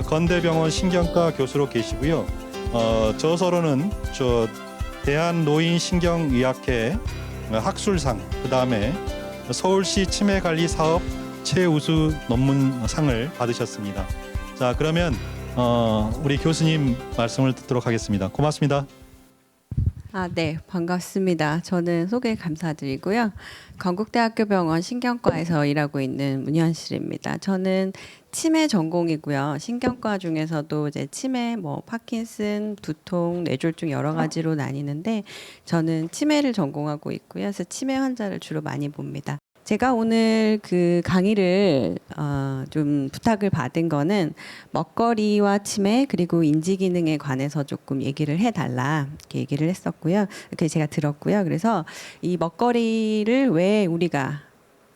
건대병원 신경과 교수로 계시고요. 저서로는 대한노인신경의학회 학술상, 그다음에 서울시 치매관리사업 최우수 논문상을 받으셨습니다. 자, 그러면 우리 교수님 말씀을 듣도록 하겠습니다. 고맙습니다. 네, 반갑습니다. 저는 소개 감사드리고요. 건국대학교병원 신경과에서 일하고 있는 문현실입니다. 저는 치매 전공이고요. 신경과 중에서도 이제 치매, 파킨슨, 두통, 뇌졸중 여러 가지로 나뉘는데 저는 치매를 전공하고 있고요. 그래서 치매 환자를 주로 많이 봅니다. 제가 오늘 그 강의를 좀 부탁을 받은 거는 먹거리와 치매 그리고 인지 기능에 관해서 조금 얘기를 해달라 이렇게 얘기를 했었고요. 이렇게 제가 들었고요. 그래서 이 먹거리를 왜 우리가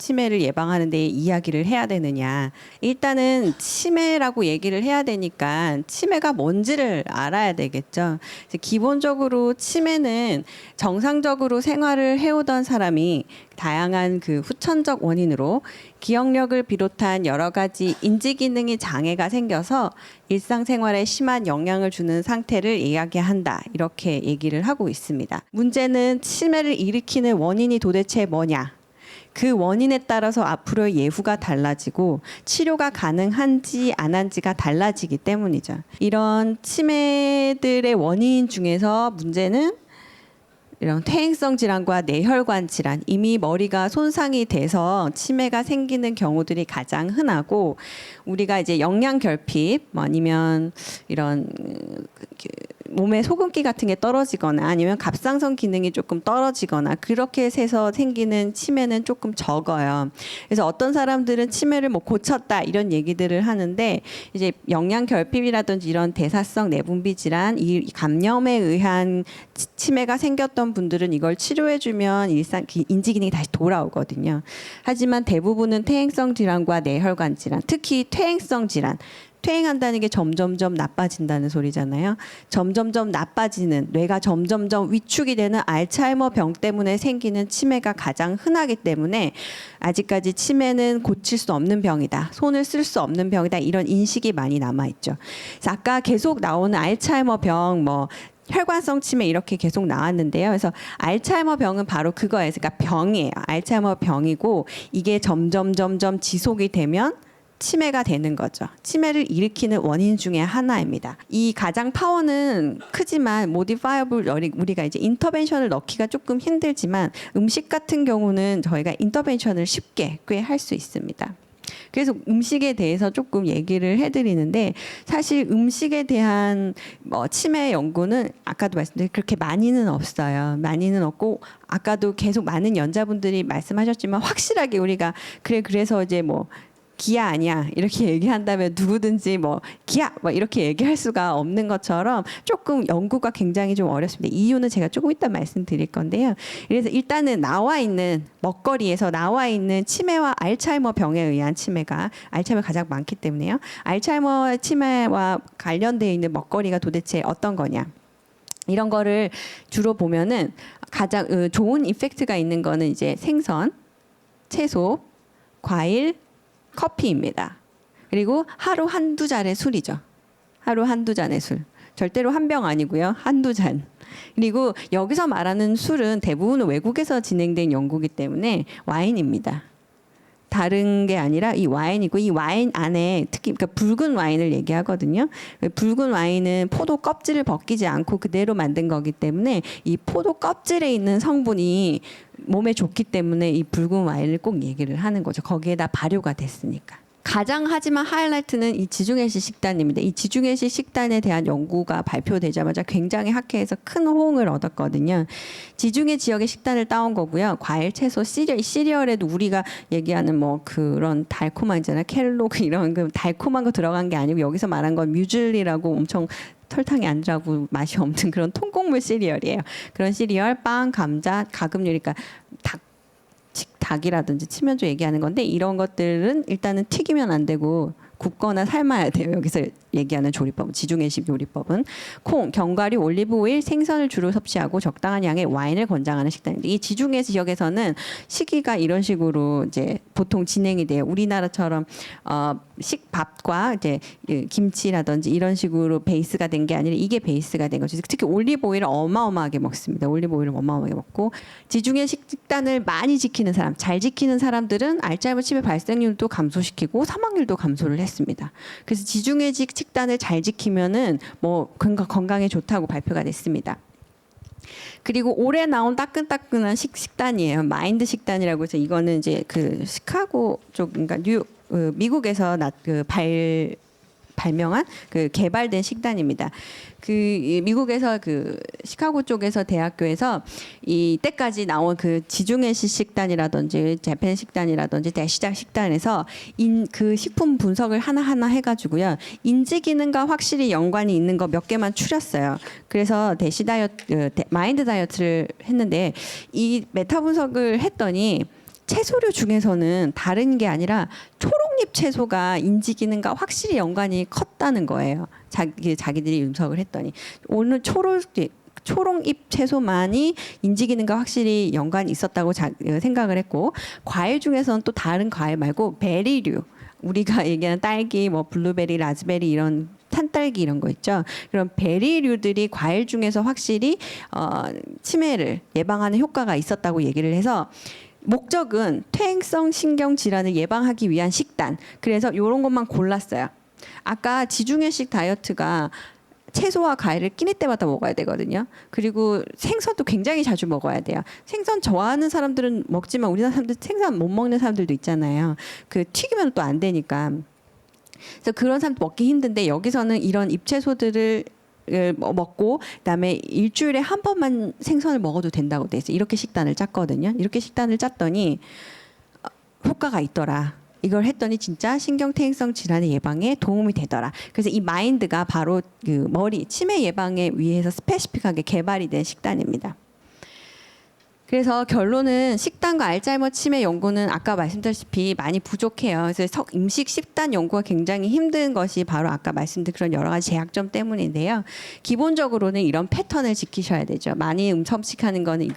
치매를 예방하는 데 이야기를 해야 되느냐. 일단은 치매라고 얘기를 해야 되니까 치매가 뭔지를 알아야 되겠죠. 기본적으로 치매는 정상적으로 생활을 해오던 사람이 다양한 그 후천적 원인으로 기억력을 비롯한 여러 가지 인지 기능이 장애가 생겨서 일상생활에 심한 영향을 주는 상태를 이야기한다. 이렇게 얘기를 하고 있습니다. 문제는 치매를 일으키는 원인이 도대체 뭐냐? 그 원인에 따라서 앞으로의 예후가 달라지고 치료가 가능한지 안 한지가 달라지기 때문이죠. 이런 치매들의 원인 중에서 문제는 이런 퇴행성 질환과 뇌혈관 질환, 이미 머리가 손상이 돼서 치매가 생기는 경우들이 가장 흔하고, 우리가 이제 영양 결핍 아니면 이런 몸에 소금기 같은 게 떨어지거나 아니면 갑상선 기능이 조금 떨어지거나 그렇게 해서 생기는 치매는 조금 적어요. 그래서 어떤 사람들은 치매를 고쳤다 이런 얘기들을 하는데, 이제 영양 결핍이라든지 이런 대사성 내분비 질환, 이 감염에 의한 치매가 생겼던 분들은 이걸 치료해주면 일상 인지 기능이 다시 돌아오거든요. 하지만 대부분은 퇴행성 질환과 뇌혈관 질환, 특히 퇴행성 질환, 퇴행한다는 게 점점점 나빠진다는 소리잖아요. 점점점 나빠지는, 뇌가 점점점 위축이 되는 알츠하이머 병 때문에 생기는 치매가 가장 흔하기 때문에 아직까지 치매는 고칠 수 없는 병이다, 손을 쓸 수 없는 병이다, 이런 인식이 많이 남아있죠. 그래서 아까 계속 나오는 알츠하이머 병, 혈관성 치매 이렇게 계속 나왔는데요. 그래서 알츠하이머 병은 바로 그거예요. 그러니까 병이에요. 알츠하이머 병이고, 이게 점점 지속이 되면 치매가 되는 거죠. 치매를 일으키는 원인 중에 하나입니다. 이 가장 파워는 크지만 모디파이어블, 우리가 이제 인터벤션을 넣기가 조금 힘들지만 음식 같은 경우는 저희가 인터벤션을 쉽게 꽤 할 수 있습니다. 그래서 음식에 대해서 조금 얘기를 해드리는데, 사실 음식에 대한 치매 연구는 아까도 말씀드린 그렇게 많이는 없어요. 많이는 없고, 아까도 계속 많은 연자분들이 말씀하셨지만 확실하게 우리가 그래서 이제 기아 아니야 이렇게 얘기한다면 누구든지 기아 이렇게 얘기할 수가 없는 것처럼 조금 연구가 굉장히 좀 어렵습니다. 이유는 제가 조금 이따 말씀드릴 건데요. 그래서 일단은 먹거리에서 나와 있는 치매와 알츠하이머 병에 의한 치매가, 알츠하이머 가장 많기 때문에요. 알츠하이머 치매와 관련되어 있는 먹거리가 도대체 어떤 거냐? 이런 거를 주로 보면은 가장 좋은 이펙트가 있는 거는 이제 생선, 채소, 과일, 커피입니다. 그리고 하루 한두 잔의 술이죠. 하루 한두 잔의 술. 절대로 한 병 아니고요. 한두 잔. 그리고 여기서 말하는 술은 대부분 외국에서 진행된 연구이기 때문에 와인입니다. 다른 게 아니라 이 와인이고, 이 와인 안에 특히 붉은 와인을 얘기하거든요. 붉은 와인은 포도 껍질을 벗기지 않고 그대로 만든 거기 때문에 이 포도 껍질에 있는 성분이 몸에 좋기 때문에 이 붉은 와인을 꼭 얘기를 하는 거죠. 거기에다 발효가 됐으니까. 가장 하지만 하이라이트는 이 지중해식 식단입니다. 이 지중해식 식단에 대한 연구가 발표되자마자 굉장히 학회에서 큰 호응을 얻었거든요. 지중해 지역의 식단을 따온 거고요. 과일, 채소, 시리얼에도 우리가 얘기하는 그런 달콤한 있잖아요. 켈로그 이런 달콤한 거 들어간 게 아니고, 여기서 말한 건 뮤즐리라고 엄청 설탕이 안 들어가고 맛이 없는 그런 통곡물 시리얼이에요. 그런 시리얼, 빵, 감자, 가금류, 그러니까 닭이라든지 치면조 얘기하는 건데, 이런 것들은 일단은 튀기면 안 되고 굽거나 삶아야 돼요. 여기서 얘기하는 조리법은, 지중해식 요리법은 콩, 견과류, 올리브 오일, 생선을 주로 섭취하고 적당한 양의 와인을 권장하는 식단인데, 이 지중해 지역에서는 시기가 이런 식으로 이제 보통 진행이 돼요. 우리나라처럼 식밥과 이제 김치라든지 이런 식으로 베이스가 된 게 아니라 이게 베이스가 된 거죠. 특히 올리브 오일을 어마어마하게 먹습니다. 올리브 오일을 어마어마하게 먹고 지중해 식단을 많이 지키는 사람, 잘 지키는 사람들은 알츠하이머 치매 발생률도 감소시키고 사망률도 감소를 했습니다. 그래서 지중해식 식단을 잘 지키면은 뭐 건강에 좋다고 발표가 됐습니다. 그리고 올해 나온 따끈따끈한 식단이에요. 마인드 식단이라고 해서 이거는 이제 그 시카고 쪽, 그러니까 미국에서 발명한 그 개발된 식단입니다. 그 미국에서 그 시카고 쪽에서 대학교에서 이때까지 나온 그 지중해식 식단이라든지 재팬 식단이라든지 대시작 식단에서 그 식품 분석을 하나하나 해가지고요 인지 기능과 확실히 연관이 있는 거 몇 개만 추렸어요. 그래서 대시 다이어트, 마인드 다이어트를 했는데 이 메타 분석을 했더니 채소류 중에서는 다른 게 아니라 초록잎 채소가 인지 기능과 확실히 연관이 컸다는 거예요. 자기들이 분석을 했더니 오늘 초록잎 채소만이 인지 기능과 확실히 연관이 있었다고 생각을 했고 과일 중에서는 또 다른 과일 말고 베리류 우리가 얘기하는 딸기, 뭐 블루베리, 라즈베리 이런 산딸기 이런 거 있죠. 그런 베리류들이 과일 중에서 확실히 치매를 예방하는 효과가 있었다고 얘기를 해서 목적은 퇴행성 신경 질환을 예방하기 위한 식단. 그래서 이런 것만 골랐어요. 아까 지중해식 다이어트가 채소와 과일을 끼니 때마다 먹어야 되거든요. 그리고 생선도 굉장히 자주 먹어야 돼요. 생선 좋아하는 사람들은 먹지만 우리나라 사람들 생선 못 먹는 사람들도 있잖아요. 그 튀기면 또 안 되니까. 그래서 그런 사람 먹기 힘든데 여기서는 이런 잎채소들을 먹고 그다음에 일주일에 한 번만 생선을 먹어도 된다고 돼 있어요. 이렇게 식단을 짰거든요. 이렇게 식단을 짰더니 효과가 있더라. 이걸 했더니 진짜 신경퇴행성 질환의 예방에 도움이 되더라. 그래서 이 마인드가 바로 그 치매 예방에 위해서 스페시픽하게 개발이 된 식단입니다. 그래서 결론은 식단과 알츠하이머 치매 연구는 아까 말씀드렸다시피 많이 부족해요. 그래서 임식 식단 연구가 굉장히 힘든 것이 바로 아까 말씀드린 그런 여러 가지 제약점 때문인데요. 기본적으로는 이런 패턴을 지키셔야 되죠. 많이 섭식하는 거는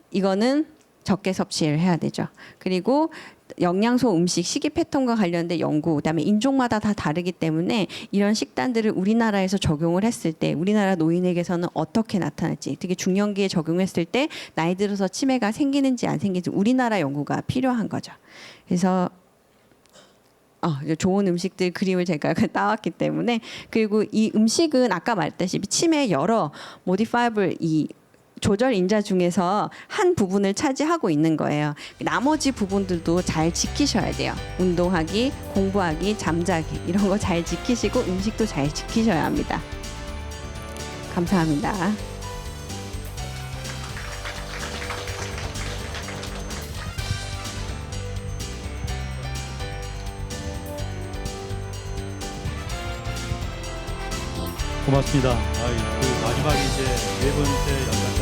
이거는 적게 섭취를 해야 되죠. 그리고 영양소 음식 식이 패턴과 관련된 연구 그다음에 인종마다 다 다르기 때문에 이런 식단들을 우리나라에서 적용을 했을 때 우리나라 노인에게서는 어떻게 나타날지 특히 중년기에 적용했을 때 나이 들어서 치매가 생기는지 안 생기는지 우리나라 연구가 필요한 거죠. 그래서 좋은 음식들 그림을 제가 따왔기 때문에 그리고 이 음식은 아까 말했다시피 치매의 여러 모디파이블 조절 인자 중에서 한 부분을 차지하고 있는 거예요. 나머지 부분들도 잘 지키셔야 돼요. 운동하기, 공부하기, 잠자기 이런 거 잘 지키시고 음식도 잘 지키셔야 합니다. 감사합니다. 고맙습니다. 그 마지막에 이제 네 번째